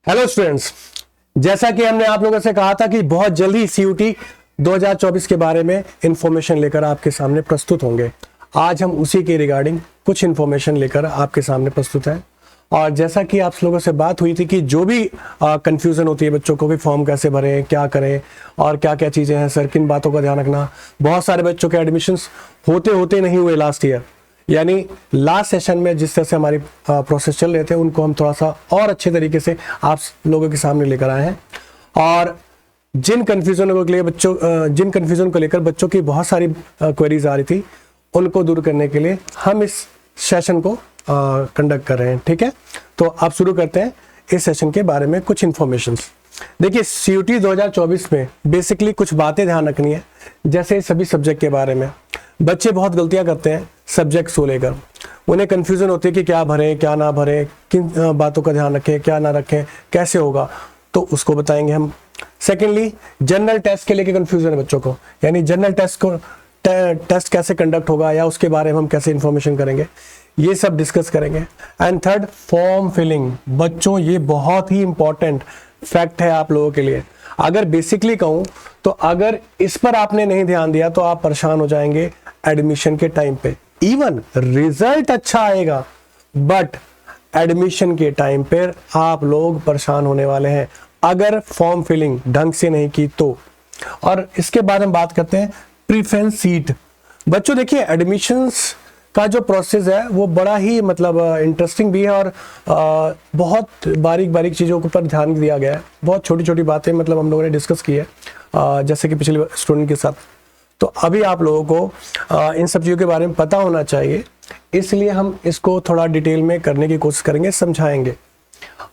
Hello students, जैसा कि हमने आप लोगों से कहा था कि बहुत जल्दी सीयूटी 2024 के बारे में इंफॉर्मेशन लेकर आपके सामने प्रस्तुत होंगे। आज हम उसी के रिगार्डिंग कुछ इंफॉर्मेशन लेकर आपके सामने प्रस्तुत हैं। और जैसा कि आप लोगों से बात हुई थी कि जो भी कंफ्यूजन होती है बच्चों को भी फॉर्म कैसे भरें, क्या करें और क्या क्या चीज़ें हैं सर, किन बातों का ध्यान रखना। बहुत सारे बच्चों के एडमिशन्स होते होते नहीं हुए लास्ट ईयर, यानी लास्ट सेशन में जिस तरह से हमारी प्रोसेस चल रहे थे उनको हम थोड़ा सा और अच्छे तरीके से आप लोगों के सामने लेकर आए हैं। और जिन कन्फ्यूजन को लेकर बच्चों की बहुत सारी क्वेरीज आ रही थी उनको दूर करने के लिए हम इस सेशन को कंडक्ट कर रहे हैं। ठीक है, तो आप शुरू करते हैं इस सेशन के बारे में कुछ इन्फॉर्मेशन। देखिए, सीयूटी 2024 में बेसिकली कुछ बातें ध्यान रखनी है। जैसे सभी सब्जेक्ट के बारे में बच्चे बहुत गलतियां करते हैं सब्जेक्ट्स को लेकर। उन्हें कन्फ्यूजन होती है कि क्या भरें क्या ना भरें, किन बातों का ध्यान रखें क्या ना रखें, कैसे होगा, तो उसको बताएंगे हम। सेकेंडली, जनरल टेस्ट के लेके कन्फ्यूजन है बच्चों को, यानी जनरल टेस्ट कैसे कंडक्ट होगा या उसके बारे में हम कैसे इंफॉर्मेशन करेंगे, ये सब डिस्कस करेंगे। And third, form filling. बच्चों, ये बहुत ही इंपॉर्टेंट फैक्ट है आप लोगों के लिए। अगर बेसिकली कहूं तो अगर इस पर आपने नहीं ध्यान दिया तो आप परेशान हो जाएंगे एडमिशन के टाइम पे। इवन रिजल्ट अच्छा आएगा बट एडमिशन के टाइम पर आप लोग परेशान होने वाले हैं अगर फॉर्म फिलिंग ढंग से नहीं की तो। और इसके बाद हम बात करते हैं प्रेफरेंस सीट। बच्चों देखिए, एडमिशंस का जो प्रोसेस है वो बड़ा ही इंटरेस्टिंग भी है और बहुत बारीक बारीक चीज़ों के ऊपर ध्यान दिया गया है। बहुत छोटी छोटी बातें हम लोगों ने डिस्कस की है जैसे कि पिछले स्टूडेंट के साथ। तो अभी आप लोगों को इन सब चीज़ों के बारे में पता होना चाहिए, इसलिए हम इसको थोड़ा डिटेल में करने की कोशिश करेंगे, समझाएंगे।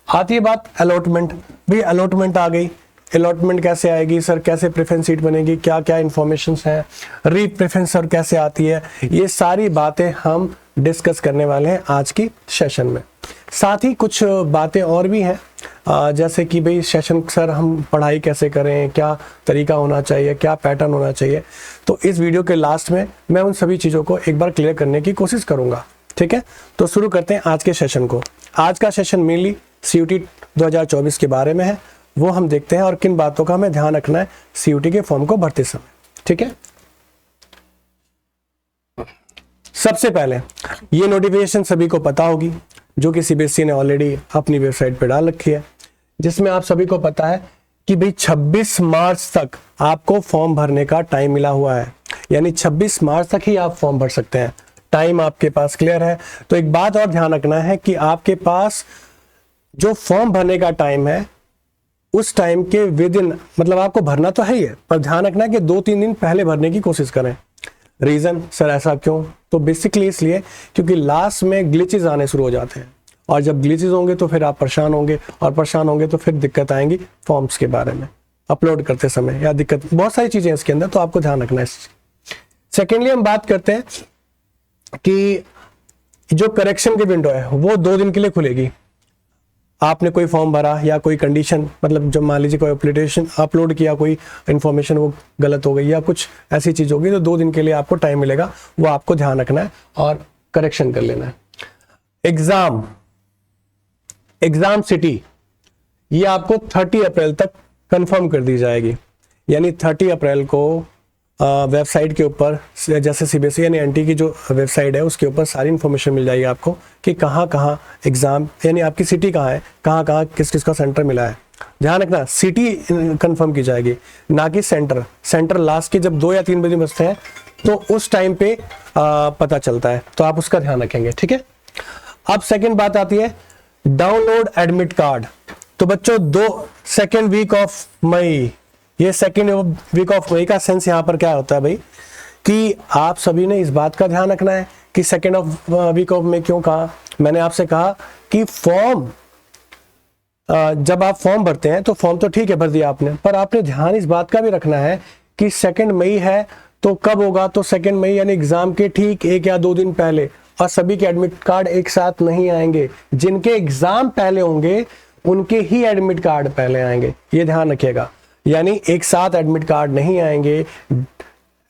आती है बात अलॉटमेंट। भी अलॉटमेंट आ गई, अलॉटमेंट कैसे आएगी सर, कैसे प्रेफरेंस सीट बनेगी, क्या क्या इंफॉर्मेशन है, री प्रेफरेंस सर कैसे आती है, ये सारी बातें हम डिस्कस करने वाले हैं आज की सेशन में। साथ ही कुछ बातें और भी हैं जैसे कि भाई सेशन सर हम पढ़ाई कैसे करें, क्या तरीका होना चाहिए, क्या पैटर्न होना चाहिए। तो इस वीडियो के लास्ट में मैं उन सभी चीज़ों को एक बार क्लियर करने की कोशिश करूँगा। ठीक है, तो शुरू करते हैं आज के सेशन को। आज का सेशन मेनली सीयूटी 2024 के बारे में है, वो हम देखते हैं और किन बातों का हमें ध्यान रखना है सीयूटी के फॉर्म को भरते समय। ठीक है, सबसे पहले ये नोटिफिकेशन सभी को पता होगी जो कि सीबीएसई ने ऑलरेडी अपनी वेबसाइट पे डाल रखी है, जिसमें आप सभी को पता है कि भाई 26 मार्च तक आपको फॉर्म भरने का टाइम मिला हुआ है, यानी 26 मार्च तक ही आप फॉर्म भर सकते हैं। टाइम आपके पास क्लियर है। तो एक बात और ध्यान रखना है कि आपके पास जो फॉर्म भरने का टाइम है उस टाइम के विद इन आपको भरना तो है ही है, पर ध्यान रखना है कि 2-3 दिन पहले भरने की कोशिश करें। रीजन सर ऐसा क्यों? तो बेसिकली इसलिए क्योंकि लास्ट में ग्लिचेस आने शुरू हो जाते हैं और जब ग्लिचेस होंगे तो फिर आप परेशान होंगे और परेशान होंगे तो फिर दिक्कत आएंगी फॉर्म्स के बारे में अपलोड करते समय, या दिक्कत बहुत सारी चीजें इसके अंदर, तो आपको ध्यान रखना है। सेकेंडली हम बात करते हैं कि जो करेक्शन की विंडो है वो 2 दिन के लिए खुलेगी। आपने कोई फॉर्म भरा या कोई कंडीशन जब मान लीजिए कोई एप्लीकेशन अपलोड किया, कोई इन्फॉर्मेशन वो गलत हो गई या कुछ ऐसी चीज होगी, तो 2 दिन के लिए आपको टाइम मिलेगा, वो आपको ध्यान रखना है और करेक्शन कर लेना है। एग्जाम सिटी ये आपको 30 अप्रैल तक कंफर्म कर दी जाएगी, यानी 30 अप्रैल को वेबसाइट के ऊपर जैसे सीबीएसई यानी एनटी की जो वेबसाइट है उसके ऊपर सारी इन्फॉर्मेशन मिल जाएगी आपको कि कहाँ कहाँ एग्जाम, यानी आपकी सिटी कहाँ है, कहाँ कहाँ किस किस का सेंटर मिला है। ध्यान रखना, सिटी कंफर्म की जाएगी ना कि सेंटर। सेंटर लास्ट के जब 2 या 3 बजे बजते हैं तो उस टाइम पे पता चलता है, तो आप उसका ध्यान रखेंगे। ठीक है, अब सेकेंड बात आती है डाउनलोड एडमिट कार्ड। तो बच्चों 2nd वीक ऑफ मई, ये 2nd वीक ऑफ मई का सेंस यहाँ पर क्या होता है भाई कि आप सभी ने इस बात का ध्यान रखना है कि 2nd वीक ऑफ मई क्यों कहा। मैंने आपसे कहा कि फॉर्म जब आप फॉर्म भरते हैं तो फॉर्म तो ठीक है भर दिया आपने, पर आपने ध्यान इस बात का भी रखना है कि 2 मई है तो कब होगा, तो 2 मई यानी एग्जाम के ठीक 1 या 2 दिन पहले। और सभी के एडमिट कार्ड एक साथ नहीं आएंगे, जिनके एग्जाम पहले होंगे उनके ही एडमिट कार्ड पहले आएंगे, ये ध्यान रखिएगा। यानी एक साथ एडमिट कार्ड नहीं आएंगे,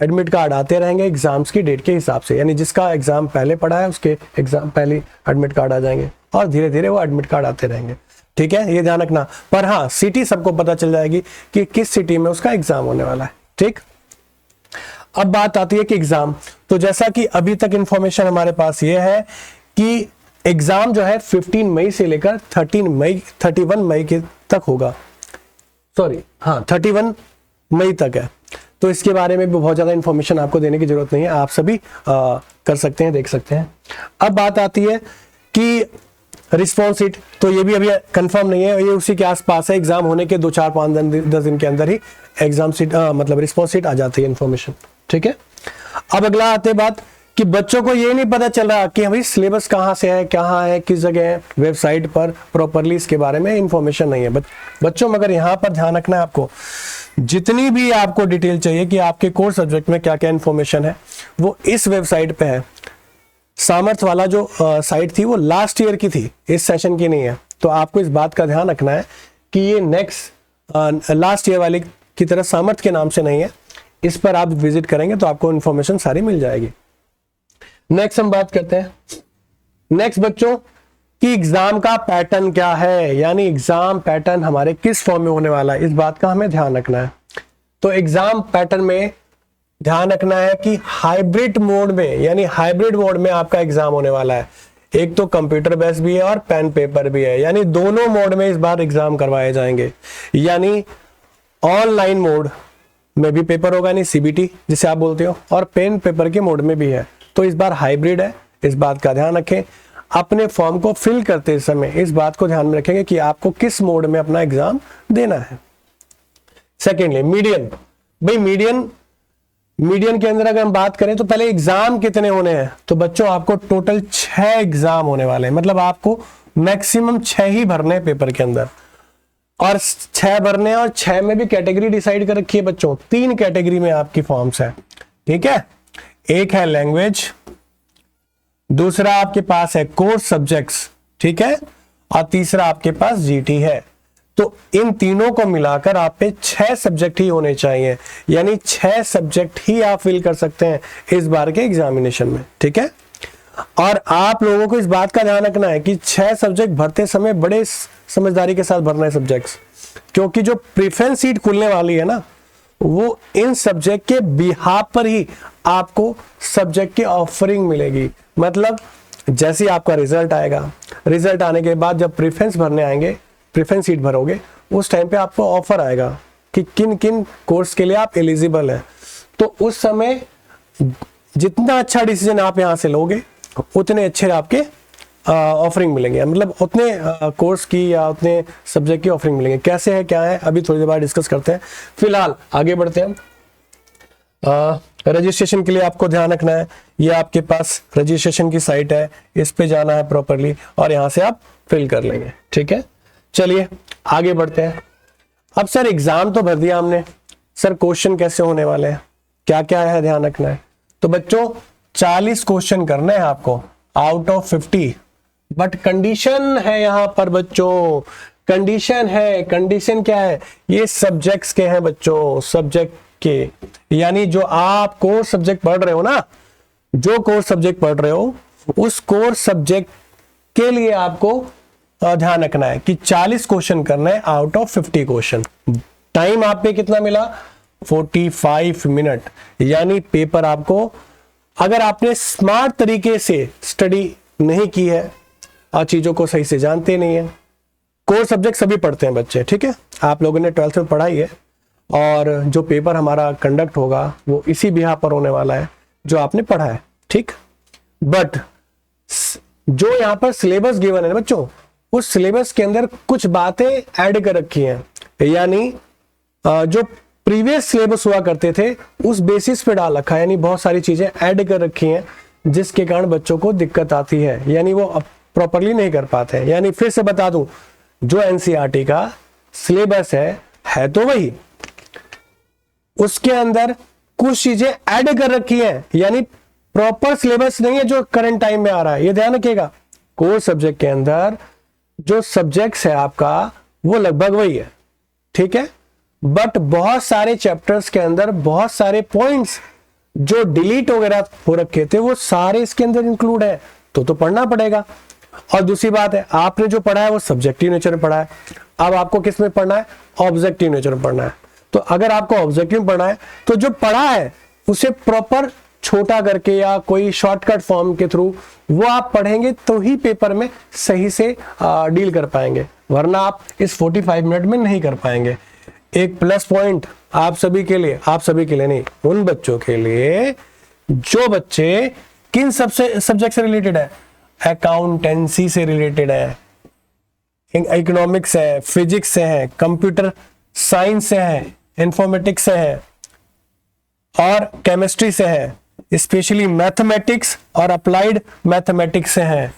एडमिट कार्ड आते रहेंगे एग्जाम्स की डेट के हिसाब से, यानी जिसका एग्जाम पहले पड़ा है उसके एग्जाम पहले एडमिट कार्ड आ जाएंगे और धीरे धीरे वो एडमिट कार्ड आते रहेंगे। ठीक है, ये ध्यान रखना। पर हाँ, सिटी सबको पता चल जाएगी कि किस सिटी में उसका एग्जाम होने वाला है। ठीक, अब बात आती है कि एग्जाम, तो जैसा कि अभी तक इंफॉर्मेशन हमारे पास ये है कि एग्जाम जो है 15 मई से लेकर 31 मई के तक होगा। सॉरी, हाँ 31 मई तक है। तो इसके बारे में भी बहुत ज्यादा इंफॉर्मेशन आपको देने की जरूरत नहीं है, आप सभी कर सकते हैं, देख सकते हैं। अब बात आती है कि रिस्पॉन्स शीट, तो ये भी अभी कंफर्म नहीं है, ये उसी के आसपास है। एग्जाम होने के 2-4-5 दिन के अंदर ही एग्जाम शीट मतलब रिस्पॉन्स शीट आ जाती है इंफॉर्मेशन। ठीक है, अब अगला आते बात कि बच्चों को ये नहीं पता चल रहा कि भाई सिलेबस कहाँ से है, कहाँ है, किस जगह है, वेबसाइट पर प्रॉपरली इसके बारे में इंफॉर्मेशन नहीं है बच्चों। मगर यहाँ पर ध्यान रखना है आपको, जितनी भी आपको डिटेल चाहिए कि आपके कोर्स सब्जेक्ट में क्या क्या इंफॉर्मेशन है वो इस वेबसाइट पे है। सामर्थ वाला जो साइट थी वो लास्ट ईयर की थी, इस सेशन की नहीं है। तो आपको इस बात का ध्यान रखना है कि ये नेक्स्ट लास्ट ईयर वाली की तरह सामर्थ के नाम से नहीं है। इस पर आप विजिट करेंगे तो आपको इंफॉर्मेशन सारी मिल जाएगी। नेक्स्ट हम बात करते हैं नेक्स्ट बच्चों कि एग्जाम का पैटर्न क्या है, यानी एग्जाम पैटर्न हमारे किस फॉर्म में होने वाला है, इस बात का हमें ध्यान रखना है। तो एग्जाम पैटर्न में ध्यान रखना है कि हाइब्रिड मोड में, यानी हाइब्रिड मोड में आपका एग्जाम होने वाला है। एक तो कंप्यूटर बेस्ड भी है और पेन पेपर भी है, यानी दोनों मोड में इस बार एग्जाम करवाए जाएंगे। यानी ऑनलाइन मोड में भी पेपर होगा, यानी सीबीटी जिसे आप बोलते हो, और पेन पेपर के मोड में भी है। तो इस बार हाइब्रिड है, इस बात का ध्यान रखें। अपने फॉर्म को फिल करते समय इस बात को ध्यान में रखेंगे कि आपको किस मोड में अपना एग्जाम देना है। सेकेंडली मीडियन, भाई मीडियन के अंदर अगर हम बात करें तो पहले एग्जाम कितने होने हैं, तो बच्चों आपको टोटल 6 एग्जाम होने वाले हैं। मतलब आपको मैक्सिमम 6 ही भरने हैं पेपर के अंदर, और 6 भरने हैं, और 6 में भी कैटेगरी डिसाइड कर रखी है बच्चों। 3 कैटेगरी में आपकी फॉर्म्स है। ठीक है, एक है लैंग्वेज, दूसरा आपके पास है कोर्स सब्जेक्ट्स, ठीक है, और तीसरा आपके पास जीटी है। तो इन तीनों को मिलाकर आप पे 6 सब्जेक्ट ही होने चाहिए, यानी 6 सब्जेक्ट ही आप फिल कर सकते हैं इस बार के एग्जामिनेशन में। ठीक है, और आप लोगों को इस बात का ध्यान रखना है कि 6 सब्जेक्ट भरते समय बड़े समझदारी के साथ भरना है सब्जेक्ट्स, क्योंकि जो प्रेफरेंस सीट खुलने वाली है ना, वो इन सब्जेक्ट के बिहाफ पर ही आपको सब्जेक्ट की ऑफरिंग मिलेगी। मतलब जैसे ही आपका रिजल्ट आएगा, रिजल्ट आने के बाद जब प्रेफरेंस भरने आएंगे, प्रेफरेंस सीट भरोगे, उस टाइम पे आपको ऑफर आएगा कि किन किन कोर्स के लिए आप एलिजिबल हैं। तो उस समय जितना अच्छा डिसीजन आप यहां से लोगे उतने अच्छे आपके ऑफरिंग मिलेंगे, मतलब उतने कोर्स की या उतने सब्जेक्ट की ऑफरिंग मिलेंगे। कैसे है, क्या है, अभी थोड़ी देर बाद डिस्कस करते हैं। फिलहाल आगे बढ़ते हैं। रजिस्ट्रेशन के लिए आपको ध्यान रखना है, ये आपके पास रजिस्ट्रेशन की साइट है, इस पे जाना है प्रॉपरली और यहां से आप फिल कर लेंगे। ठीक है, चलिए आगे बढ़ते हैं। अब सर एग्जाम तो भर दिया हमने, सर क्वेश्चन कैसे होने वाले हैं, क्या क्या है ध्यान रखना है। तो बच्चों 40 क्वेश्चन करने हैं आपको आउट ऑफ 50, बट कंडीशन है यहां पर बच्चों, कंडीशन है। कंडीशन क्या है, ये सब्जेक्ट्स के हैं बच्चों, सब्जेक्ट के, यानी जो आप कोर्स सब्जेक्ट पढ़ रहे हो ना, जो कोर्स सब्जेक्ट पढ़ रहे हो उस कोर्स सब्जेक्ट के लिए आपको ध्यान रखना है कि 40 क्वेश्चन करना है आउट ऑफ 50 क्वेश्चन। टाइम आप पे कितना मिला, 45 मिनट। यानी पेपर आपको, अगर आपने स्मार्ट तरीके से स्टडी नहीं की है और चीजों को सही से जानते नहीं है, कोर्स सब्जेक्ट सभी पढ़ते हैं बच्चे, ठीक है, आप लोगों ने 12th में पढ़ाई है, और जो पेपर हमारा कंडक्ट होगा वो इसी बिहार पर होने वाला है जो आपने पढ़ा है। ठीक, बट जो यहाँ पर सिलेबस गिवन है बच्चों, उस सिलेबस के अंदर कुछ बातें ऐड कर रखी हैं, यानी जो प्रीवियस सिलेबस हुआ करते थे उस बेसिस पे डाल रखा है, यानी बहुत सारी चीजें ऐड कर रखी हैं जिसके कारण बच्चों को दिक्कत आती है, यानी वो प्रॉपरली नहीं कर पाते हैं। यानी फिर से बता दूं, जो एनसीईआरटी का सिलेबस है तो वही, उसके अंदर कुछ चीजें ऐड कर रखी हैं, यानी प्रॉपर सिलेबस नहीं है जो करंट टाइम में आ रहा है, ये ध्यान रखिएगा। कोर्स सब्जेक्ट के अंदर जो सब्जेक्ट्स है आपका वो लगभग वही है, ठीक है, बट बहुत सारे चैप्टर्स के अंदर बहुत सारे पॉइंट्स जो डिलीट वगैरह हो रखे थे वो सारे इसके अंदर इंक्लूड है, तो पढ़ना पड़ेगा। और दूसरी बात है, आपने जो पढ़ा है वो सब्जेक्टिव नेचर में पढ़ा है, अब आपको किस में पढ़ना है, ऑब्जेक्टिव नेचर में पढ़ना है। तो अगर आपको ऑब्जेक्टिव में पढ़ना है तो जो पढ़ा है उसे प्रॉपर छोटा करके या कोई शॉर्टकट फॉर्म के थ्रू वो आप पढ़ेंगे तो ही पेपर में सही से डील कर पाएंगे, वरना आप इस 45 मिनट में नहीं कर पाएंगे। एक प्लस पॉइंट आप सभी के लिए, आप सभी के लिए नहीं, उन बच्चों के लिए जो बच्चे किन सब्जेक्ट से रिलेटेड है, अकाउंटेंसी से रिलेटेड है, इकोनॉमिक्स है, फिजिक्स से है, कंप्यूटर साइंस से है, इंफॉर्मेटिक्स से है और केमिस्ट्री से है, स्पेशली मैथमेटिक्स और अप्लाइड मैथमेटिक्स से है।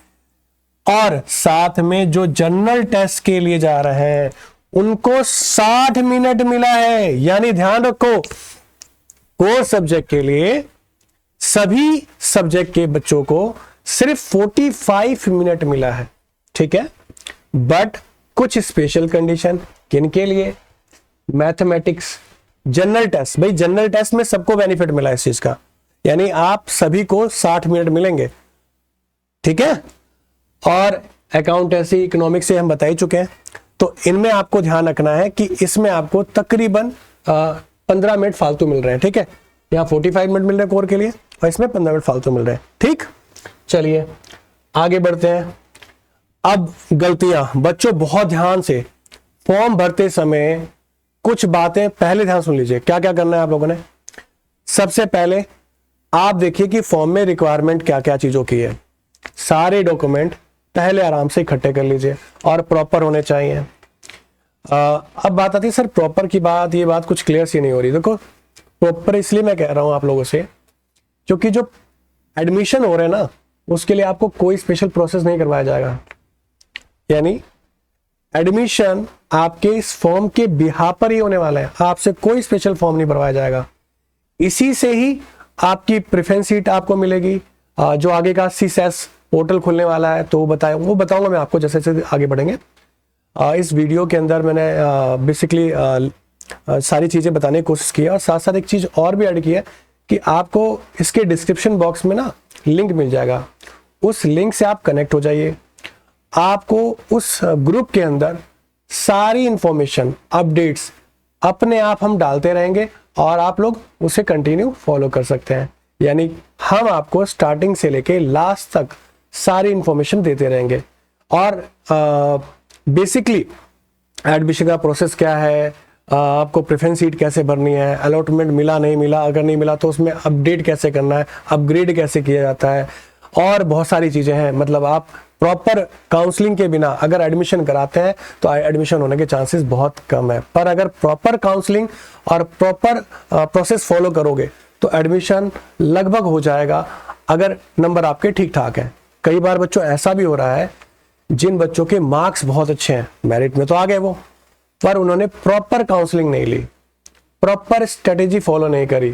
और साथ में जो जनरल टेस्ट के लिए जा रहे हैं उनको 60 मिनट मिला है, यानी ध्यान रखो कोर सब्जेक्ट के लिए सभी सब्जेक्ट के बच्चों को सिर्फ 45 मिनट मिला है, ठीक है। बट कुछ स्पेशल कंडीशन, किनके लिए, मैथमेटिक्स जनरल टेस्ट, भाई जनरल टेस्ट में सबको बेनिफिट मिला इस चीज का, यानी आप सभी को 60 मिनट मिलेंगे, ठीक है। और अकाउंटेंसी इकोनॉमिक्स से हम बता ही चुके हैं, तो इनमें आपको ध्यान रखना है कि इसमें आपको तकरीबन 15 मिनट फालतू मिल रहे हैं, ठीक है। यहाँ 45 मिनट मिल रहे हैं कोर के लिए और इसमें 15 मिनट फालतू मिल रहे हैं, ठीक। चलिए आगे बढ़ते हैं। अब गलतियां, बच्चों बहुत ध्यान से फॉर्म भरते समय कुछ बातें पहले ध्यान सुन लीजिए। क्या क्या करना है आप लोगों ने, सबसे पहले आप देखिए कि फॉर्म में रिक्वायरमेंट क्या क्या चीजों की है। सारे डॉक्यूमेंट पहले आराम से इकट्ठे कर लीजिए और प्रॉपर होने चाहिए। अब बात आती है सर प्रॉपर की बात, ये बात कुछ क्लियर सी नहीं हो रही। देखो प्रॉपर इसलिए मैं कह रहा हूं आप लोगों से क्योंकि जो एडमिशन हो रहे हैं ना उसके लिए आपको कोई स्पेशल प्रोसेस नहीं करवाया जाएगा, यानी एडमिशन आपके इस फॉर्म के बिहाफ पर ही होने वाला है, आपसे कोई स्पेशल फॉर्म नहीं भरवाया जाएगा। इसी से ही आपकी प्रेफरेंस सीट आपको मिलेगी। जो आगे का सीसेस पोर्टल खुलने वाला है तो वो बताऊंगा मैं आपको जैसे जैसे आगे बढ़ेंगे। इस वीडियो के अंदर मैंने बेसिकली सारी चीज़ें बताने की कोशिश की है और साथ साथ एक चीज़ और भी ऐड की है कि आपको इसके डिस्क्रिप्शन बॉक्स में ना लिंक मिल जाएगा, उस लिंक से आप कनेक्ट हो जाइए। आपको उस ग्रुप के अंदर सारी इंफॉर्मेशन अपडेट्स अपने आप हम डालते रहेंगे और आप लोग उसे कंटिन्यू फॉलो कर सकते हैं, यानी हम आपको स्टार्टिंग से लेके लास्ट तक सारी इंफॉर्मेशन देते रहेंगे। और बेसिकली एडमिशन का प्रोसेस क्या है, आपको प्रेफरेंस सीट कैसे भरनी है, अलॉटमेंट मिला नहीं मिला, अगर नहीं मिला तो उसमें अपडेट कैसे करना है, अपग्रेड कैसे किया जाता है और बहुत सारी चीज़ें हैं। मतलब आप प्रॉपर काउंसलिंग के बिना अगर एडमिशन कराते हैं तो एडमिशन होने के चांसेस बहुत कम है, पर अगर प्रॉपर काउंसलिंग और प्रॉपर प्रोसेस फॉलो करोगे तो एडमिशन लगभग हो जाएगा अगर नंबर आपके ठीक ठाक हैं। कई बार बच्चों ऐसा भी हो रहा है जिन बच्चों के मार्क्स बहुत अच्छे हैं, मेरिट में तो आ गए वो, पर उन्होंने प्रॉपर काउंसलिंग नहीं ली, प्रॉपर स्ट्रेटेजी फॉलो नहीं करी।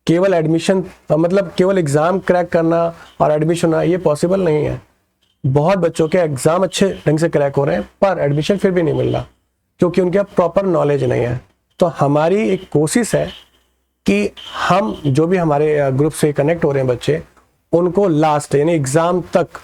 केवल एडमिशन मतलब केवल एग्जाम क्रैक करना और एडमिशन होना ये पॉसिबल नहीं है। बहुत बच्चों के एग्जाम अच्छे ढंग से क्रैक हो रहे हैं पर एडमिशन फिर भी नहीं मिल रहा क्योंकि उनके प्रॉपर नॉलेज नहीं है। तो हमारी एक कोशिश है कि हम जो भी हमारे ग्रुप से कनेक्ट हो रहे हैं बच्चे, उनको लास्ट यानी एग्ज़ाम तक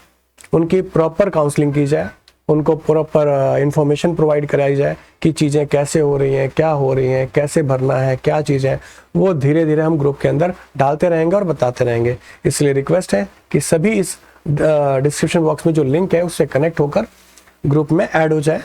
उनकी प्रॉपर काउंसलिंग की जाए, उनको प्रॉपर इंफॉर्मेशन प्रोवाइड कराई जाए कि चीज़ें कैसे हो रही हैं, क्या हो रही हैं, कैसे भरना है, क्या चीज़ें, वो धीरे धीरे हम ग्रुप के अंदर डालते रहेंगे और बताते रहेंगे। इसलिए रिक्वेस्ट है कि सभी इस डिस्क्रिप्शन बॉक्स में जो लिंक है उससे कनेक्ट होकर ग्रुप में ऐड हो जाए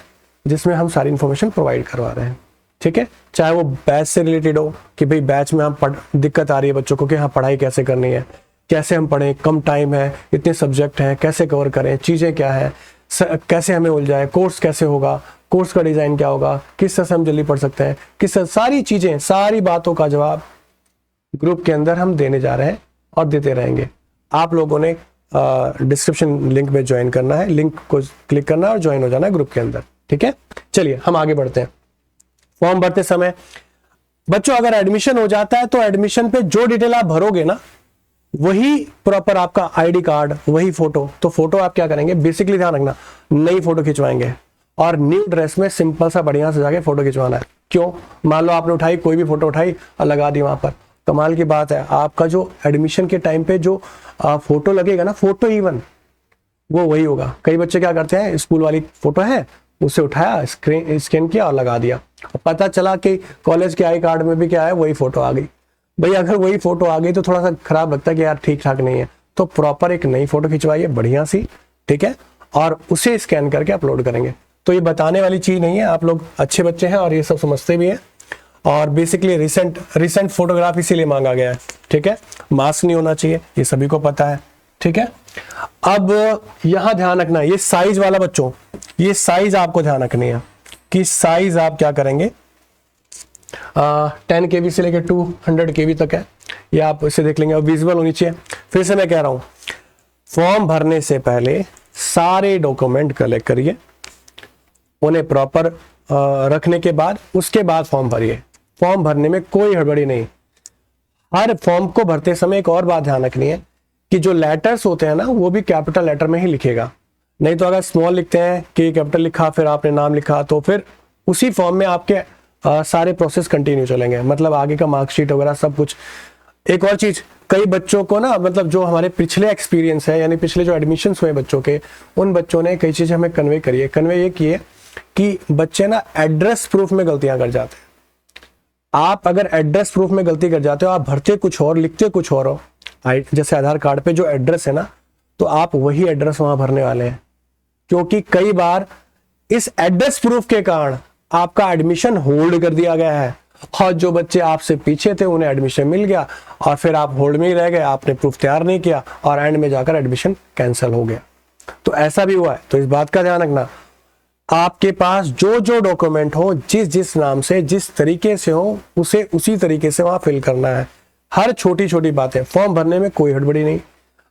जिसमें हम सारी इन्फॉर्मेशन प्रोवाइड करवा रहे हैं, ठीक है। चाहे वो बैच से रिलेटेड हो कि भाई बैच में हम दिक्कत आ रही है बच्चों को कि हाँ पढ़ाई कैसे करनी है, कैसे हम पढ़ें, कम टाइम है, इतने सब्जेक्ट हैं, कैसे कवर करें, चीज़ें क्या है, कैसे हमें उलझाए, कोर्स कैसे होगा, कोर्स का डिज़ाइन क्या होगा, किस तरह से हम जल्दी पढ़ सकते हैं, किस तरह, सारी चीज़ें, सारी बातों का जवाब ग्रुप के अंदर हम देने जा रहे हैं और देते रहेंगे। आप लोगों ने डिस्क्रिप्शन लिंक में ज्वाइन करना है, लिंक को क्लिक करना है और ज्वाइन हो जाना है ग्रुप के अंदर, ठीक है। चलिए हम आगे बढ़ते हैं। फॉर्म भरते समय बच्चों अगर एडमिशन हो जाता है तो एडमिशन पे जो डिटेल आप भरोगे ना वही प्रॉपर आपका आईडी कार्ड, वही फोटो। तो फोटो आप क्या करेंगे, बेसिकली ध्यान रखना नई फोटो खिंचवाएंगे और न्यू ड्रेस में सिंपल सा बढ़िया से जाके फोटो खिंचवाना है। क्यों, मान लो आपने उठाई, कोई भी फोटो उठाई और लगा दी वहां पर, कमाल की बात है, आपका जो एडमिशन के टाइम पे जो फोटो लगेगा ना, फोटो इवन वो वही होगा। कई बच्चे क्या करते हैं, स्कूल वाली फोटो है उसे उठाया, स्कैन किया और लगा दिया, पता चला कि कॉलेज के आई कार्ड में भी क्या है, वही फोटो आ गई। भाई अगर वही फोटो आ गई तो थोड़ा सा खराब लगता है कि यार ठीक ठाक नहीं है, तो प्रॉपर एक नई फोटो खिंचवाइए बढ़िया सी, ठीक है, और उसे स्कैन करके अपलोड करेंगे। तो ये बताने वाली चीज नहीं है, आप लोग अच्छे बच्चे हैं और ये सब समझते भी हैं। और बेसिकली रिसेंट फोटोग्राफ इसीलिए मांगा गया है, ठीक है, मास्क नहीं होना चाहिए, ये सभी को पता है, ठीक है। अब यहां ध्यान रखना है, ये साइज वाला बच्चों, ये साइज आपको ध्यान रखनी है कि साइज आप क्या करेंगे, 10 KB से लेकर 200 KB तक है, ये आप इसे देख लेंगे और विजुअल होनी चाहिए। फिर से मैं कह रहा हूं, फॉर्म भरने से पहले सारे डॉक्यूमेंट कलेक्ट करिए, उन्हें प्रॉपर रखने के बाद उसके बाद फॉर्म भरिए। फॉर्म भरने में कोई हड़बड़ी नहीं। हर फॉर्म को भरते समय एक और बात ध्यान रखनी है कि जो लेटर्स होते हैं ना, वो भी कैपिटल लेटर में ही लिखेगा, नहीं तो अगर स्मॉल लिखते हैं कि कैपिटल लिखा फिर आपने नाम लिखा, तो फिर उसी फॉर्म में आपके सारे प्रोसेस कंटिन्यू चलेंगे, मतलब आगे का मार्कशीट वगैरह सब कुछ। एक और चीज, कई बच्चों को ना, मतलब जो हमारे पिछले एक्सपीरियंस है, यानी पिछले जो एडमिशन हुए बच्चों के, उन बच्चों ने कई चीजें हमें कन्वे करी है। कन्वे ये किए कि बच्चे ना एड्रेस प्रूफ में गलतियां कर जाते हैं। आप अगर एड्रेस प्रूफ में गलती कर जाते हो, आप भरते कुछ और लिखते कुछ और हो, जैसे आधार कार्ड पे जो एड्रेस है ना, तो आप वही एड्रेस वहां भरने वाले हैं, क्योंकि कई बार इस एड्रेस प्रूफ के कारण आपका एडमिशन होल्ड कर दिया गया है, और जो बच्चे आपसे पीछे थे उन्हें एडमिशन मिल गया और फिर आप होल्ड में ही रह गए, आपने प्रूफ तैयार नहीं किया और एंड में जाकर एडमिशन कैंसिल हो गया। तो ऐसा भी हुआ है, तो इस बात का ध्यान रखना, आपके पास जो जो डॉक्यूमेंट हो, जिस जिस नाम से, जिस तरीके से हो, उसे उसी तरीके से वहां फिल करना है। हर छोटी छोटी बातें, फॉर्म भरने में कोई हड़बड़ी नहीं,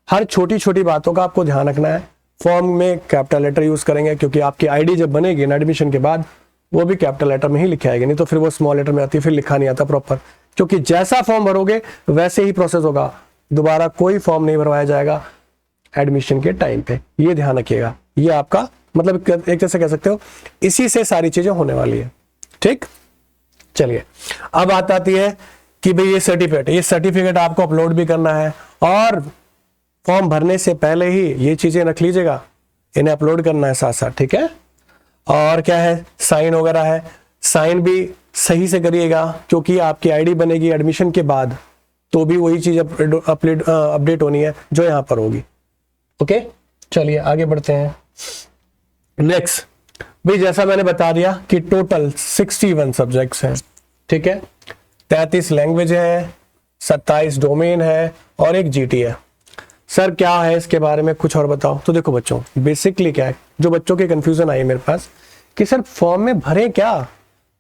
हर छोटी छोटी बातों का आपको ध्यान रखना है। फॉर्म में कैपिटल लेटर यूज करेंगे, क्योंकि आपकी आईडी जब बनेगी ना एडमिशन के बाद, वो भी कैपिटल लेटर में ही लिखी आएगी, नहीं तो फिर वो स्मॉल लेटर में आती है, फिर लिखा नहीं आता प्रॉपर। क्योंकि जैसा फॉर्म भरोगे वैसे ही प्रोसेस होगा, दोबारा कोई फॉर्म नहीं भरवाया जाएगा एडमिशन के टाइम पे, ये ध्यान रखिएगा। ये आपका मतलब एक तरह से कह सकते हो, इसी से सारी चीजें होने वाली है, ठीक। चलिए अब बात आती है कि भाई ये सर्टिफिकेट आपको अपलोड भी करना है, और फॉर्म भरने से पहले ही ये चीजें रख लीजिएगा, इन्हें अपलोड करना है साथ साथ, ठीक है। और क्या है, साइन वगैरह है, साइन भी सही से करिएगा, क्योंकि आपकी आईडी बनेगी एडमिशन के बाद, तो भी वही चीज अपडेट होनी है जो यहां पर होगी, ओके। चलिए आगे बढ़ते हैं। नेक्स्ट भाई, जैसा मैंने बता दिया कि टोटल 61 सब्जेक्ट्स हैं, ठीक है, 33 लैंग्वेज है, 27 डोमेन है और एक जीटी है। सर क्या है इसके बारे में कुछ और बताओ। तो देखो बच्चों, बेसिकली क्या है, जो बच्चों के कंफ्यूजन आई मेरे पास कि सर फॉर्म में भरे क्या,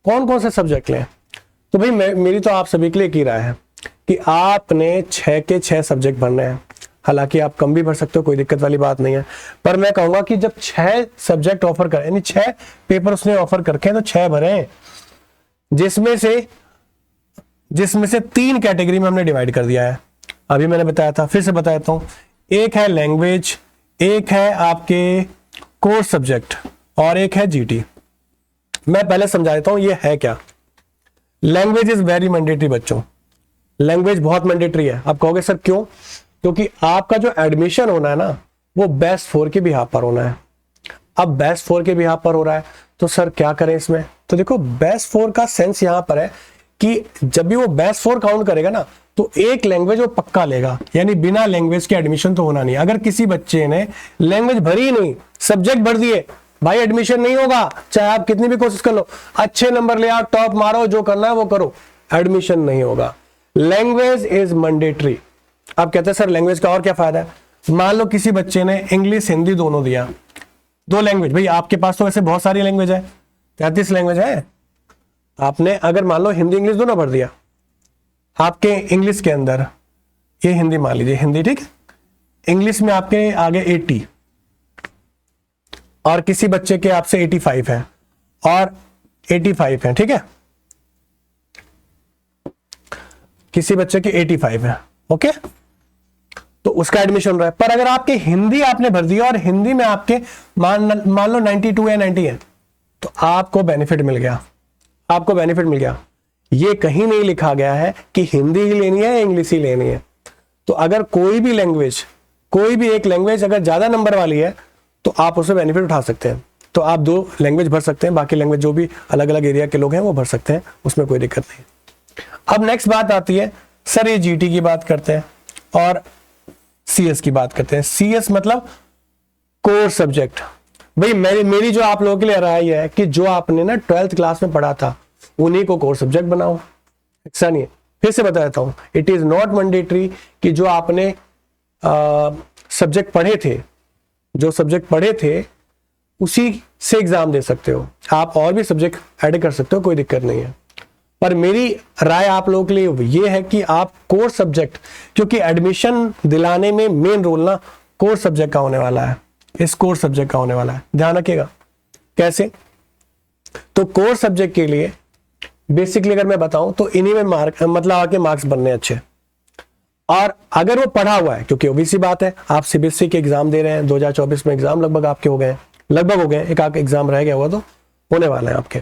कौन कौन से सब्जेक्ट लें। तो भाई मेरी तो आप सभी के लिए की राय है कि आपने 6 के 6 सब्जेक्ट भरने हैं। हालांकि आप कम भी भर सकते हो, कोई दिक्कत वाली बात नहीं है, पर मैं कहूंगा कि जब 6 सब्जेक्ट ऑफर करें, यानी 6 पेपर उसने ऑफर करके, तो 6 भरें, जिसमें से 3 कैटेगरी में हमने डिवाइड कर दिया है। अभी मैंने बताया था, फिर से बता देता हूं, एक है लैंग्वेज, एक है आपके कोर्स सब्जेक्ट और एक है जीटी। मैं पहले समझा देता हूं ये है क्या। लैंग्वेज इज वेरी मैंडेटरी बच्चों, लैंग्वेज बहुत मैंडेटरी है। आप कहोगे सर क्यों? क्योंकि आपका जो एडमिशन होना है ना, वो बेस्ट 4 के बिहाफ पर होना है। अब बेस्ट 4 के बिहाफ पर हो रहा है, तो सर क्या करें इसमें। तो देखो, बेस्ट 4 का सेंस यहां पर है कि जब भी वो बेस्ट 4 काउंट करेगा ना, तो एक लैंग्वेज वो पक्का लेगा, यानी बिना लैंग्वेज के एडमिशन तो होना नहीं। अगर किसी बच्चे ने लैंग्वेज भरी ही नहीं, सब्जेक्ट भर दिए, भाई एडमिशन नहीं होगा, चाहे आप कितनी भी कोशिश कर लो, अच्छे नंबर ले आओ, टॉप मारो, जो करना है वो करो, एडमिशन नहीं होगा। Language is mandatory. आप कहते हैं सर लैंग्वेज का और क्या फायदा है। मान लो किसी बच्चे ने इंग्लिश हिंदी दोनों दिया, 2 लैंग्वेज, भाई आपके पास तो वैसे बहुत सारी लैंग्वेज है, 33 लैंग्वेज है। आपने अगर मान लो हिंदी इंग्लिश दोनों भर दिया, आपके इंग्लिश के अंदर ये हिंदी मान लीजिए, हिंदी ठीक है, इंग्लिश में आपके आगे 80 और किसी बच्चे के आपसे 85 है और 85 है, ठीक है, किसी बच्चे के 85 है, ओके, तो उसका एडमिशन रहा है। पर अगर आपके हिंदी आपने भर दिया और हिंदी में आपके मान लो 92 या 90 है, तो आपको बेनिफिट मिल गया, आपको बेनिफिट मिल गया। ये कहीं नहीं लिखा गया है कि हिंदी ही लेनी है या इंग्लिश ही लेनी है। तो अगर कोई भी लैंग्वेज, कोई भी एक लैंग्वेज अगर ज्यादा नंबर वाली है तो आप उससे बेनिफिट उठा सकते हैं। तो आप 2 लैंग्वेज भर सकते हैं, बाकी लैंग्वेज जो भी अलग अलग एरिया के लोग हैं वो भर सकते हैं, उसमें कोई दिक्कत नहीं। अब नेक्स्ट बात आती है, सर ये जीटी की बात करते हैं और सीएस की बात करते हैं। सीएस मतलब कोर सब्जेक्ट। भाई मेरी जो आप लोगों के लिए राय है कि जो आपने ना 12th क्लास में पढ़ा था उन्हीं को कोर सब्जेक्ट बनाओ, ऐसा नहीं है। फिर से बता देता हूं, इट इज नॉट मैंडेटरी कि जो आपने सब्जेक्ट पढ़े थे, जो सब्जेक्ट पढ़े थे उसी से एग्जाम दे सकते हो, आप और भी सब्जेक्ट ऐड कर सकते हो, कोई दिक्कत नहीं है। पर मेरी राय आप लोगों के लिए ये है कि आप कोर सब्जेक्ट, क्योंकि एडमिशन दिलाने में मेन रोल ना कोर सब्जेक्ट का होने वाला है, इस कोर सब्जेक्ट का होने वाला है, ध्यान रखिएगा। कैसे? तो कोर सब्जेक्ट के लिए बेसिकली अगर मैं बताऊं तो इन्हीं में मतलब आके मार्क्स बनने अच्छे। और अगर वो पढ़ा हुआ है, क्योंकि obvious सी बात है आप सीबीएसई के एग्जाम दे रहे हैं, 2024 में एग्जाम लगभग आपके हो गए हैं, लगभग हो गए, एक आध एग्जाम रह गया हुआ तो होने वाला है आपके।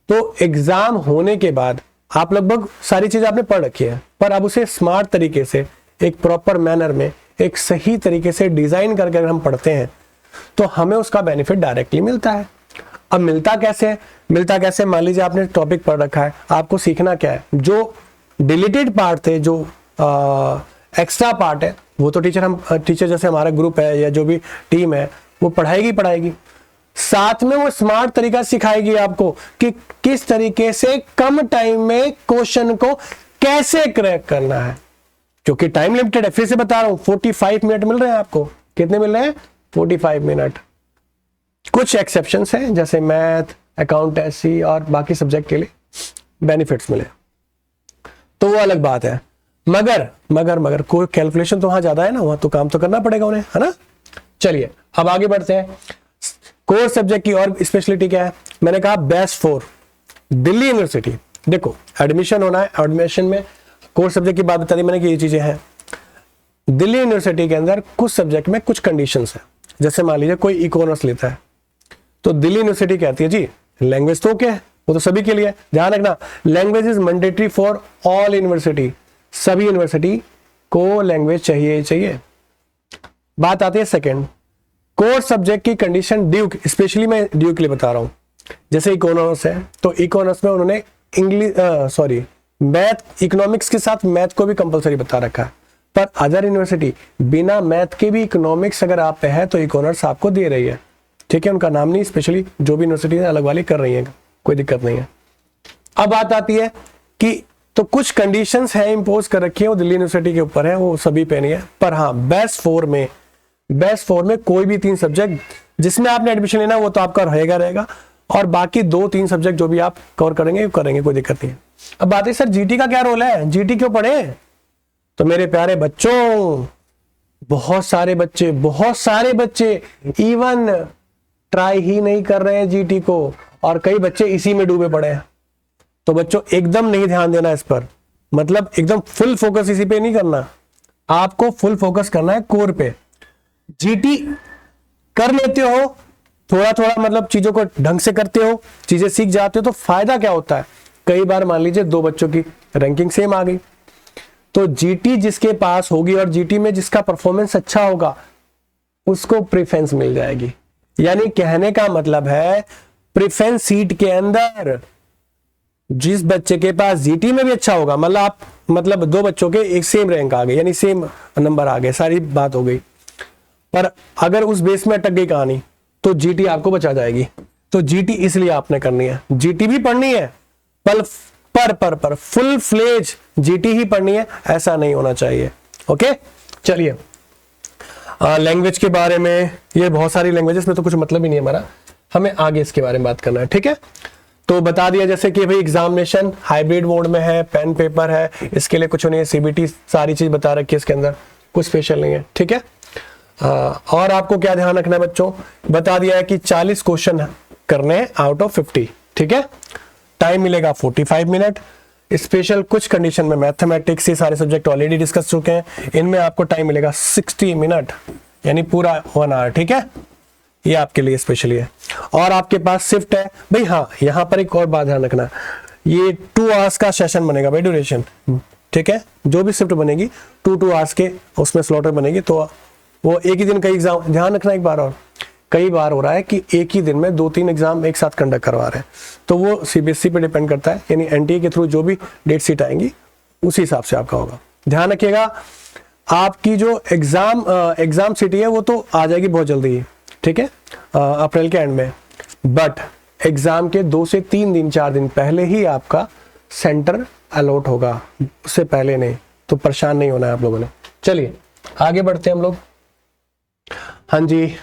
तो एग्जाम होने के बाद आप लगभग सारी चीज आपने पढ़ रखी है, पर अब उसे स्मार्ट तरीके से, एक प्रॉपर मैनर में, एक सही तरीके से डिजाइन करके अगर हम पढ़ते हैं तो हमें उसका बेनिफिट डायरेक्टली मिलता है। अब मिलता कैसे है? मिलता कैसे? मान लीजिए आपने टॉपिक पढ़ रखा है, आपको सीखना क्या है, जो डिलीटेड पार्ट थे, जो एक्स्ट्रा पार्ट है, वो तो टीचर जैसे हमारा ग्रुप है या जो भी टीम है वो पढ़ाएगी, साथ में वो स्मार्ट तरीका सिखाएगी आपको कि किस तरीके से कम टाइम में क्वेश्चन को कैसे क्रैक करना है, क्योंकि टाइम लिमिटेड है। फिर से बता रहा हूं, 45 मिनट मिल रहे हैं आपको। कितने मिल रहे हैं? 45 मिनट। कुछ एक्सेप्शंस हैं जैसे मैथ, अकाउंटेंसी और बाकी सब्जेक्ट के लिए बेनिफिट्स मिले तो वो अलग बात है। मगर कोई कैलकुलेशन तो वहां ज्यादा है ना, वहां तो काम तो करना पड़ेगा उन्हें, है ना। चलिए अब आगे बढ़ते हैं। कोर सब्जेक्ट की और स्पेशलिटी क्या है? मैंने कहा बेस्ट फॉर दिल्ली यूनिवर्सिटी। देखो एडमिशन होना है, एडमिशन में कोर सब्जेक्ट की बात बता दी मैंने कि ये चीजें हैं। दिल्ली यूनिवर्सिटी के अंदर कुछ सब्जेक्ट में कुछ कंडीशंस है। जैसे मान लीजिए कोई इकोनॉमिक्स लेता है तो दिल्ली यूनिवर्सिटी कहती है जी लैंग्वेज तो क्या है, वो तो सभी के लिए। ध्यान रखना, language is mandatory for all university, सभी यूनिवर्सिटी को लैंग्वेज चाहिए। बात आती है सेकंड, कोर सब्जेक्ट की कंडीशन ड्यूक, स्पेशली मैं ड्यूक के लिए बता रहा हूं। जैसे इकोनॉमिक्स है तो इकोनॉमिक्स में उन्होंने मैथ, इकोनॉमिक्स के साथ मैथ को भी कंपलसरी बता रखा है। पर अदर यूनिवर्सिटी बिना मैथ के भी इकोनॉमिक्स अगर आप पे है तो इकोनॉमिक्स आपको दे रही है, ठीक है। उनका नाम नहीं, स्पेशली जो भी यूनिवर्सिटी अलग वाली कर रही है, कोई दिक्कत नहीं है। अब बात आती है कि तो कुछ कंडीशंस है इंपोज कर रखी है, वो दिल्ली यूनिवर्सिटी के ऊपर है, वो सभी पे नहीं है। पर हाँ बेस्ट फोर में कोई भी 3 सब्जेक्ट जिसमें आपने एडमिशन लेना वो तो आपका रहेगा, और बाकी 2-3 सब्जेक्ट जो भी आप कवर करेंगे, कोई दिक्कत नहीं है। अब बात है सर जीटी का क्या रोल है, जीटी क्यों पढ़े? तो मेरे प्यारे बच्चों, बहुत सारे बच्चे इवन ट्राई ही नहीं कर रहे हैं जीटी को, और कई बच्चे इसी में डूबे पड़े हैं। तो बच्चों एकदम नहीं ध्यान देना इस पर, मतलब एकदम फुल फोकस इसी पे नहीं करना, आपको फुल फोकस करना है कोर पे। जीटी कर लेते हो थोड़ा मतलब चीजों को ढंग से करते हो, चीजें सीख जाते हो, तो फायदा क्या होता है? कई बार मान लीजिए 2 बच्चों की रैंकिंग सेम आ गई, तो जीटी जिसके पास होगी और जीटी में जिसका परफॉर्मेंस अच्छा होगा उसको प्रेफरेंस मिल जाएगी। यानी कहने का मतलब है प्रेफरेंस सीट के अंदर जिस बच्चे के पास जीटी में भी अच्छा होगा, मतलब 2 बच्चों के एक सेम रैंक आ गए, यानी सेम नंबर आ गए, सारी बात हो गई। पर अगर उस बेस में अटक गई कहानी तो जीटी आपको बचा जाएगी। तो जीटी इसलिए आपने करनी है, जीटी भी पढ़नी है पर फुल फ्लेज जीटी ही पढ़नी है, ऐसा नहीं होना चाहिए। ओके चलिए लैंग्वेज के बारे में, ये बहुत सारी लैंग्वेजेस में तो कुछ मतलब ही नहीं है हमारा, हमें आगे इसके बारे में बात करना है, ठीक है। तो बता दिया जैसे कि भाई एग्जामिनेशन हाइब्रिड मोड में है, पेन पेपर है, इसके लिए कुछ नहीं है, सीबीटी सारी चीज बता रखी है इसके अंदर, कुछ स्पेशल नहीं है, ठीक है। और आपको क्या ध्यान रखना है बच्चों, बता दिया है कि 40 क्वेश्चन करने हैं आउट ऑफ 50, ठीक है। टाइम मिलेगा 45 मिनट। स्पेशल कुछ कंडीशन में मैथमेटिक्स, ये सारे सब्जेक्ट ऑलरेडी डिस्कस चुके हैं, इनमें आपको टाइम मिलेगा 60 मिनट, यानी पूरा 1 आवर, ठीक है। ये आपके लिए स्पेशली है। और आपके पास शिफ्ट है भाई। हाँ, यहां पर एक और बात ध्यान रखना, ये 2 आवर्स का सेशन बनेगा भाई, ड्यूरेशन, ठीक है। जो भी शिफ्ट बनेगी 2 आवर्स के उसमें स्लॉटर बनेगी, तो वो एक ही दिन कई एग्जाम, ध्यान रखना एक बार और, कई बार हो रहा है कि एक ही दिन में 2-3 एग्जाम एक साथ कंडक्ट करवा रहे हैं, तो वो सीबीएसई पे डिपेंड करता है, यानी एनटीए के थ्रू जो भी डेट शीट आएंगी उसी हिसाब से आपका होगा। ध्यान रखिएगा आपकी जो एग्जाम सिटी है वो तो आ जाएगी बहुत जल्दी ही, ठीक है, अप्रैल के एंड में, बट एग्जाम के 2 से 3 दिन 4 दिन पहले ही आपका सेंटर अलॉट होगा, उससे पहले नहीं, तो परेशान नहीं होना है आप लोगों ने। चलिए आगे बढ़ते हैं हम लोग। हाँ जी,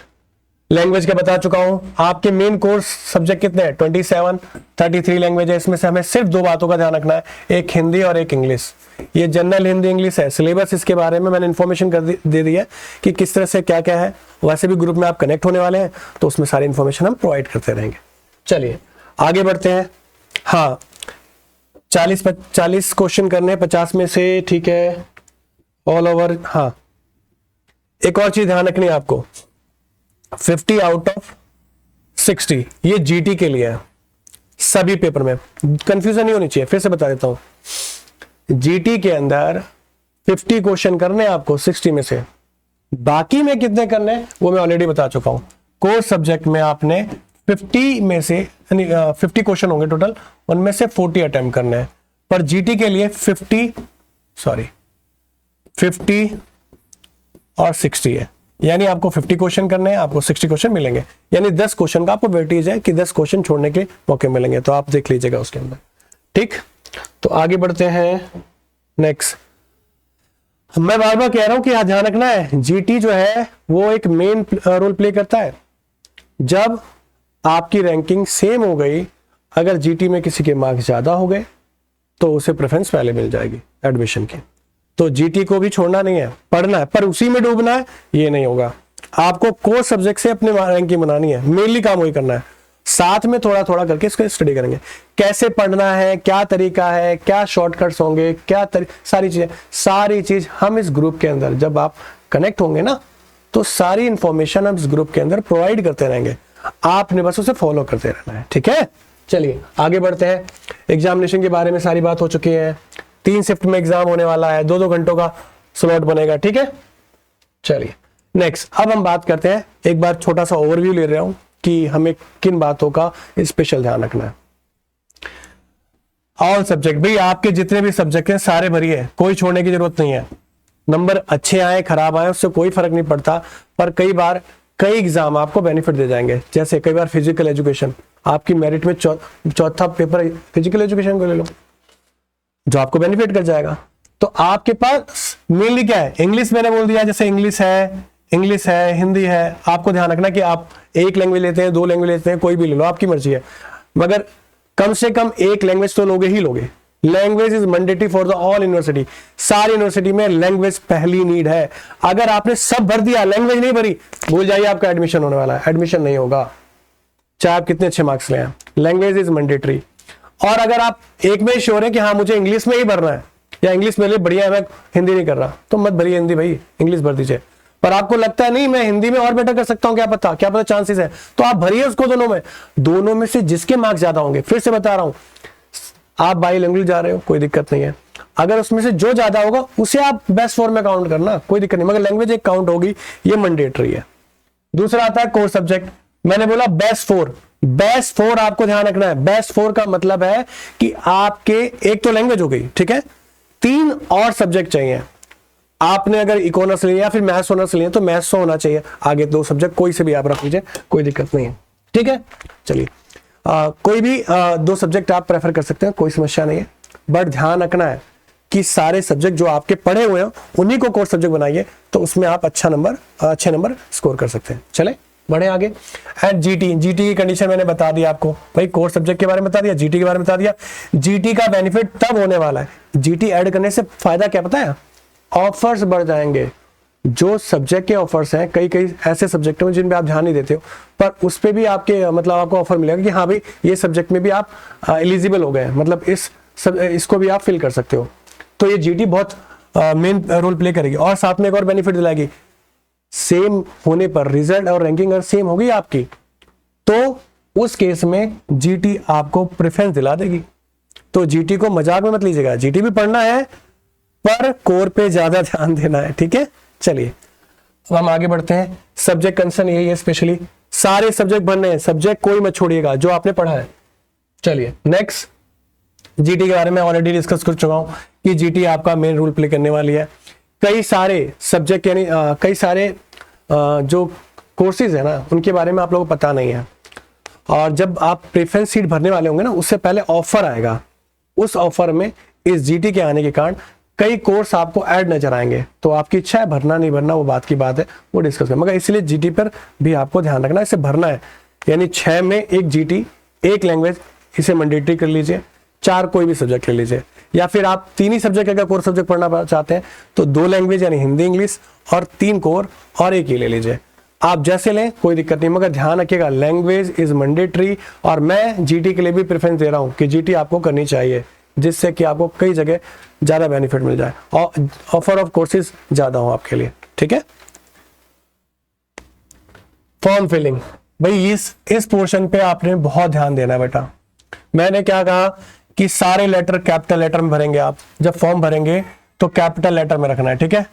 लैंग्वेज का बता चुका हूं, आपके मेन कोर्स सब्जेक्ट कितने हैं, 27, 33 लैंग्वेज है, इसमें से हमें सिर्फ 2 बातों का ध्यान रखना है, एक हिंदी और एक इंग्लिश। ये जनरल हिंदी इंग्लिश है, सिलेबस इसके बारे में मैंने इन्फॉर्मेशन दे दी है कि किस तरह से क्या क्या है, वैसे भी ग्रुप में आप कनेक्ट होने वाले हैं तो उसमें सारी इन्फॉर्मेशन हम प्रोवाइड करते रहेंगे। चलिए आगे बढ़ते हैं। हाँ, 40 क्वेश्चन करने 50 में से, ठीक है, ऑल ओवर। हाँ, एक और चीज ध्यान रखनी है आपको, 50 आउट ऑफ 60 ये जीटी के लिए है, सभी पेपर में कंफ्यूजन नहीं होनी चाहिए, फिर से बता देता हूं, जीटी के अंदर 50 क्वेश्चन करने आपको 60 में से, बाकी में कितने करने वो मैं ऑलरेडी बता चुका हूं। कोर्स सब्जेक्ट में आपने 50 में से 50 क्वेश्चन होंगे टोटल, उनमें से 40 अटेम्प्ट करने हैं, पर जीटी के लिए 50 और 60 है, यानी आपको 50 क्वेश्चन करने हैं, आपको 60 क्वेश्चन मिलेंगे, यानी 10 क्वेश्चन का आपको वेटेज है कि 10 क्वेश्चन छोड़ने के मौके मिलेंगे, तो आप देख लीजिएगा उसके अंदर, ठीक। तो आगे बढ़ते हैं नेक्स्ट। मैं बार बार कह रहा हूं कि यहां ध्यान रखना है, जीटी जो है वो एक मेन रोल प्ले करता है। जब आपकी रैंकिंग सेम हो गई, अगर जीटी में किसी के मार्क्स ज्यादा हो गए तो उसे प्रेफरेंस पहले मिल जाएगी एडमिशन की। तो जीटी को भी छोड़ना नहीं है, पढ़ना है, पर उसी में डूबना है ये नहीं होगा। आपको कोर्स सब्जेक्ट से अपने रैंकिंग बनानी है, मेनली काम वही करना है, साथ में थोड़ा थोड़ा करके इसको स्टडी करेंगे, कैसे पढ़ना है, क्या तरीका है, क्या शॉर्टकट्स होंगे, क्या सारी चीज हम इस ग्रुप के अंदर, जब आप कनेक्ट होंगे ना, तो सारी इंफॉर्मेशन हम इस ग्रुप के अंदर प्रोवाइड करते रहेंगे, आपने बस उसे फॉलो करते रहना है, ठीक है। चलिए आगे बढ़ते हैं। एग्जामिनेशन के बारे में सारी बात हो चुकी है, 3 शिफ्ट में एग्जाम होने वाला है, 2-2 घंटों का स्लॉट बनेगा, ठीक है। चलिए नेक्स्ट, अब हम बात करते हैं, एक बार छोटा सा ओवरव्यू ले रहा हूं कि हमें किन बातों का स्पेशल ध्यान रखना है। ऑल सब्जेक्ट, भाई आपके जितने भी सब्जेक्ट हैं सारे भरिए, कोई छोड़ने की जरूरत नहीं है। नंबर अच्छे आए खराब आए उससे कोई फर्क नहीं पड़ता, पर कई एग्जाम आपको बेनिफिट दे जाएंगे। जैसे कई बार फिजिकल एजुकेशन, आपकी मेरिट में चौथा पेपर फिजिकल एजुकेशन को ले लो, जो आपको बेनिफिट कर जाएगा। तो आपके पास मेनली क्या है, इंग्लिश मैंने बोल दिया, जैसे इंग्लिश है, हिंदी है, आपको ध्यान रखना कि आप एक लैंग्वेज लेते हैं, 2 लैंग्वेज लेते हैं, कोई भी ले लो, आपकी मर्जी है, मगर कम से कम एक लैंग्वेज तो लोगे ही लोगे। Language is mandatory for the all university, सारी यूनिवर्सिटी में लैंग्वेज पहली नीड है। अगर आपने सब भर दिया, लैंग्वेज नहीं भरी, भूल जाइए आपका एडमिशन होने वाला है, एडमिशन नहीं होगा, चाहे आप कितने अच्छे मार्क्स ले आए। Language is mandatory. और अगर आप एक में श्योर है कि हाँ मुझे इंग्लिश में ही भरना है, या इंग्लिश मेरे लिए बढ़िया है, मैं हिंदी नहीं कर रहा, तो मत भरिए हिंदी, भाई इंग्लिश भर दीजिए। पर आपको लगता है नहीं मैं हिंदी में और बेटर कर सकता हूं, क्या पता चांसेस है, तो आप भरिए उसको। दोनों में से जिसके मार्क्स ज्यादा होंगे, फिर से बता रहा हूं, आप बाइलिंगुअल जा रहे हो कोई दिक्कत नहीं है, अगर उसमें से जो ज्यादा होगा उसे आप बेस्ट 4 में काउंट करना, कोई दिक्कत नहीं, मगर लैंग्वेज एक काउंट होगी, ये मैंडेटरी है। दूसरा आता है कोर सब्जेक्ट, मैंने बोला बेस्ट 4 आपको ध्यान रखना है। बेस्ट 4 का मतलब है कि आपके एक तो लैंग्वेज हो गई, ठीक है, 3 और सब्जेक्ट चाहिए। आपने अगर इकोनॉमिक्स लिया या फिर मैथ्स ऑनर्स लिया तो मैथ्स तो होना चाहिए, आगे 2 सब्जेक्ट कोई से भी आप रख लीजिए, कोई दिक्कत नहीं है, ठीक है। चलिए कोई भी 2 सब्जेक्ट आप प्रेफर कर सकते हैं, कोई समस्या नहीं है, बट ध्यान रखना है कि सारे सब्जेक्ट जो आपके पढ़े हुए हैं उन्हीं को कोर्स सब्जेक्ट बनाइए, तो उसमें आप अच्छे नंबर स्कोर कर सकते हैं। चले बढ़े आगे। एंड जीटी की कंडीशन मैंने बता दिया आपको, भाई कोर्स सब्जेक्ट के बारे में बता दिया, जीटी के बारे में बता दिया। जीटी का बेनिफिट तब होने वाला है, जीटी ऐड करने से फायदा क्या पता है, ऑफर्स बढ़ जाएंगे। जो सब्जेक्ट के ऑफर्स हैं, कई ऐसे सब्जेक्ट हैं जिन पे आप ध्यान नहीं देते हो, पर उस पे भी आपको ऑफर मिलेगा कि हाँ भाई ये सब्जेक्ट में भी आप एलिजिबल हो गए, मतलब इसको भी आप फिल कर सकते हो। तो ये जीटी बहुत मेन रोल प्ले करेगी। और साथ में एक और बेनिफिट दिलाएगी, सेम होने पर रिजल्ट और रैंकिंग अगर सेम होगी आपकी, तो उस केस में जीटी आपको प्रेफरेंस दिला देगी। तो जीटी को मजाक में मत लीजिएगा, जीटी भी पढ़ना है पर कोर पे ज्यादा ध्यान देना है, ठीक है। चलिए अब हम आगे बढ़ते हैं। सब्जेक्ट कंसर्न यही है, स्पेशली सारे सब्जेक्ट भरने हैं, सब्जेक्ट कोई मत छोड़िएगा जो आपने पढ़ा है। चलिए नेक्स्ट, जीटी के बारे में ऑलरेडी डिस्कस कर चुका हूं कि जीटी आपका मेन रोल प्ले करने वाली है। कई सारे सब्जेक्ट यानी कई सारे जो कोर्सेज है ना उनके बारे में आप लोगों को पता नहीं है, और जब आप प्रेफरेंस सीट भरने वाले होंगे ना उससे पहले ऑफर आएगा, उस ऑफर में इस जीटी के आने के कारण कई कोर्स आपको ऐड नजर आएंगे। तो आपकी इच्छा है भरना नहीं भरना वो बात की बात है, वो डिस्कस करें, मगर इसलिए जीटी पर भी आपको ध्यान रखना है, इसे भरना है। यानी 6 में एक जीटी, एक लैंग्वेज, इसे मैंडेटरी कर लीजिए, 4 कोई भी सब्जेक्ट ले लीजिए, या फिर आप 3 ही सब्जेक्ट अगर कोर सब्जेक्ट पढ़ना चाहते हैं तो 2 लैंग्वेज यानी हिंदी इंग्लिश और 3 कोर और एक ही ले लीजिए। आप जैसे लें कोई दिक्कत नहीं, मगर ध्यान रखिएगा लैंग्वेज इज मैंडेटरी, और मैं जीटी के लिए भी प्रेफरेंस दे रहा हूं कि जीटी आपको करनी चाहिए, जिससे कि आपको कई जगह ज्यादा बेनिफिट मिल जाए और ऑफर ऑफ कोर्सेज ज्यादा हो आपके लिए, ठीक है। फॉर्म फिलिंग, भाई इस पोर्शन पे आपने बहुत ध्यान देना है बेटा। मैंने क्या कहा कि सारे लेटर कैपिटल लेटर में भरेंगे आप, जब फॉर्म भरेंगे तो कैपिटल लेटर में रखना है, ठीक है,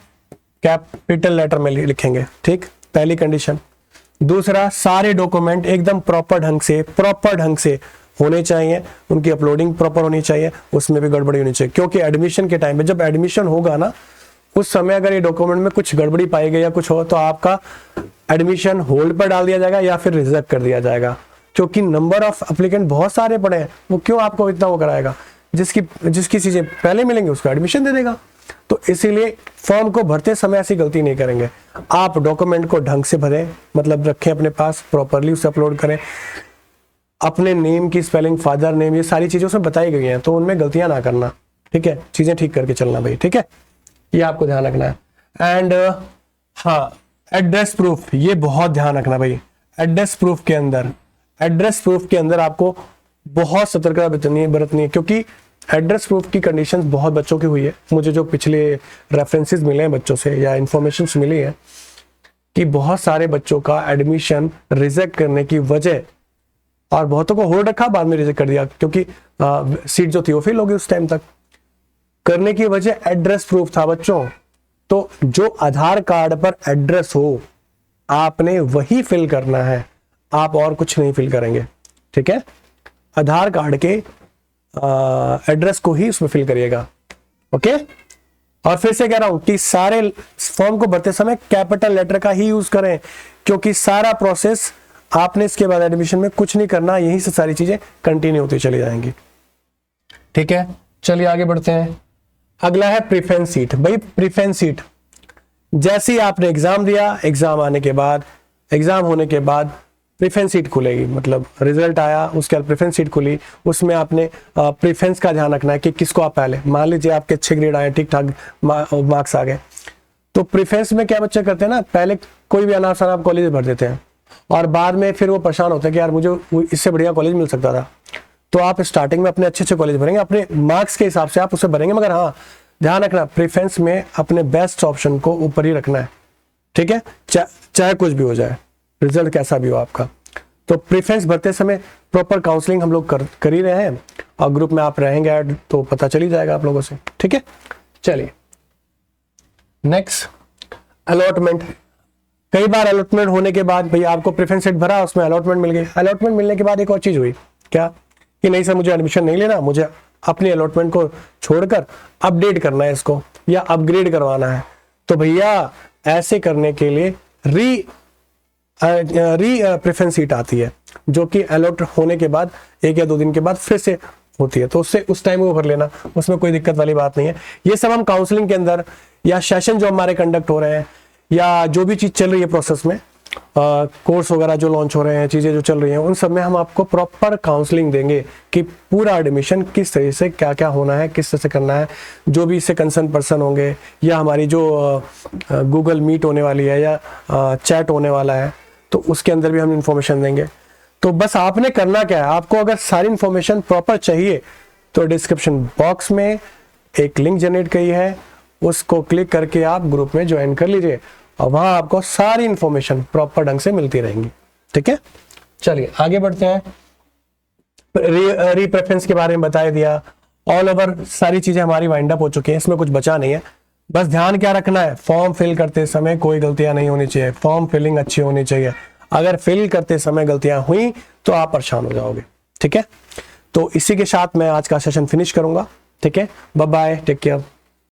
कैपिटल लेटर में लिखेंगे, ठीक, पहली कंडीशन। दूसरा, सारे डॉक्यूमेंट एकदम प्रॉपर ढंग से होने चाहिए, उनकी अपलोडिंग प्रॉपर होनी चाहिए, उसमें भी गड़बड़ी होनी चाहिए, क्योंकि एडमिशन के टाइम पे जब एडमिशन होगा ना उस समय अगर ये डॉक्यूमेंट में कुछ गड़बड़ी पाई गई या कुछ हो तो आपका एडमिशन होल्ड पर डाल दिया जाएगा या फिर रिजेक्ट कर दिया जाएगा, क्योंकि नंबर ऑफ एप्लीकेंट बहुत सारे पड़े हैं, वो क्यों आपको इतना वो कराएगा, जिसकी चीजें पहले मिलेंगे उसको एडमिशन दे देगा। तो इसीलिए फॉर्म को भरते समय ऐसी गलती नहीं करेंगे, आप डॉक्यूमेंट को ढंग से भरें, मतलब रखें अपने पास, प्रॉपरली उसे अपलोड करें, अपने नेम की स्पेलिंग, फादर नेम, ये सारी चीजें उसमें बताई गई हैं, तो उनमें गलतियां ना करना, ठीक है, चीजें ठीक करके चलना भाई, ठीक है, ये आपको ध्यान रखना है। एंड हाँ, एड्रेस प्रूफ, ये बहुत ध्यान रखना भाई। एड्रेस प्रूफ के अंदर आपको बहुत सतर्कता बरतनी है, क्योंकि एड्रेस प्रूफ की कंडीशंस बहुत बच्चों की हुई है। मुझे जो पिछले रेफरेंसेस मिले हैं बच्चों से या इंफॉर्मेशन मिली है कि बहुत सारे बच्चों का एडमिशन रिजेक्ट करने की वजह, और बहुतों को होल्ड रखा बाद में रिजेक्ट कर दिया, क्योंकि सीट जो थी वो फिल होगी उस टाइम तक, करने की वजह एड्रेस प्रूफ था बच्चों। तो जो आधार कार्ड पर एड्रेस हो आपने वही फिल करना है, आप और कुछ नहीं फिल करेंगे, ठीक है, आधार कार्ड के एड्रेस को ही उसमें फिल करिएगा, ओके। और फिर से कह रहा हूं कि सारे फॉर्म को भरते समय कैपिटल लेटर का ही यूज करें, क्योंकि सारा प्रोसेस आपने इसके बाद एडमिशन में कुछ नहीं करना, यहीं से सारी चीजें कंटिन्यू होती चली जाएंगी, ठीक है। चलिए आगे बढ़ते हैं। अगला है प्रेफरेंस सीट। भाई प्रेफरेंस सीट, जैसे ही आपने एग्जाम दिया, एग्जाम होने के बाद प्रेफरेंस सीट खुलेगी, मतलब रिजल्ट आया उसके बाद प्रेफरेंस सीट खुली, उसमें आपने प्रेफरेंस का ध्यान रखना है कि किसको आप पहले, मान लीजिए आपके अच्छे ग्रेड आए, ठीक ठाक मार्क्स आ गए, तो प्रेफरेंस में क्या बच्चे करते हैं ना, पहले कोई भी अनाप शनाप कॉलेज भर देते हैं और बाद में फिर वो परेशान होते हैं कि यार मुझे इससे बढ़िया कॉलेज मिल सकता था। तो आप स्टार्टिंग में अपने अच्छे कॉलेज भरेंगे, अपने मार्क्स के हिसाब से आप उसे भरेंगे, मगर हाँ ध्यान रखना प्रेफरेंस में अपने बेस्ट ऑप्शन को ऊपर ही रखना है, ठीक है, चाहे कुछ भी हो जाए, रिजल्ट कैसा भी हो आपका। तो प्रेफरेंस भरते समय प्रॉपर काउंसलिंग हम लोग कर ही रहे हैं, और ग्रुप में आप रहेंगे ऐड तो पता चल ही जाएगा आप लोगों से, ठीक है। चलिए नेक्स्ट, अलॉटमेंट। कई बार अलॉटमेंट होने के बाद भैया आपको प्रेफरेंस सीट भरा, उसमें अलॉटमेंट मिल गई, अलॉटमेंट मिलने के बाद एक और चीज हुई क्या कि नहीं सर मुझे एडमिशन नहीं लेना, मुझे अपनी अलॉटमेंट को छोड़कर अपडेट करना है इसको या अपग्रेड करवाना है। तो भैया ऐसे करने के लिए री प्रेफरेंस सीट आती है, जो कि अलॉट होने के बाद 1 या 2 दिन के बाद फिर से होती है, तो उससे उस टाइम वो भर लेना, उसमें कोई दिक्कत वाली बात नहीं है। ये सब हम काउंसलिंग के अंदर या सेशन जो हमारे कंडक्ट हो रहे हैं या जो भी चीज चल रही है प्रोसेस में, कोर्स वगैरह जो लॉन्च हो रहे हैं, चीजें जो चल रही हैं, उन सब में हम आपको प्रॉपर काउंसलिंग देंगे कि पूरा एडमिशन किस तरह से क्या क्या होना है, किस तरह से करना है। जो भी इससे कंसर्न पर्सन होंगे या हमारी जो गूगल मीट होने वाली है या चैट होने वाला है, तो उसके अंदर भी हम इंफॉर्मेशन देंगे। तो बस आपने करना क्या है, आपको अगर सारी इंफॉर्मेशन प्रॉपर चाहिए तो डिस्क्रिप्शन बॉक्स में एक लिंक जनरेट करी है, उसको क्लिक करके आप ग्रुप में ज्वाइन कर लीजिए और वहां आपको सारी इंफॉर्मेशन प्रॉपर ढंग से मिलती रहेंगी, ठीक है। चलिए आगे बढ़ते हैं। री प्रेफरेंस के बारे में बता दिया, ऑल ओवर सारी चीजें हमारी वाइंड अप हो चुकी हैं, इसमें कुछ बचा नहीं है। बस ध्यान क्या रखना है, फॉर्म फिल करते समय कोई गलतियां नहीं होनी चाहिए, फॉर्म फिलिंग अच्छी होनी चाहिए। अगर फिल करते समय गलतियां हुई तो आप परेशान हो जाओगे। ठीक है, तो इसी के साथ मैं आज का सेशन फिनिश करूंगा। ठीक है, बाय बाय, टेक केयर।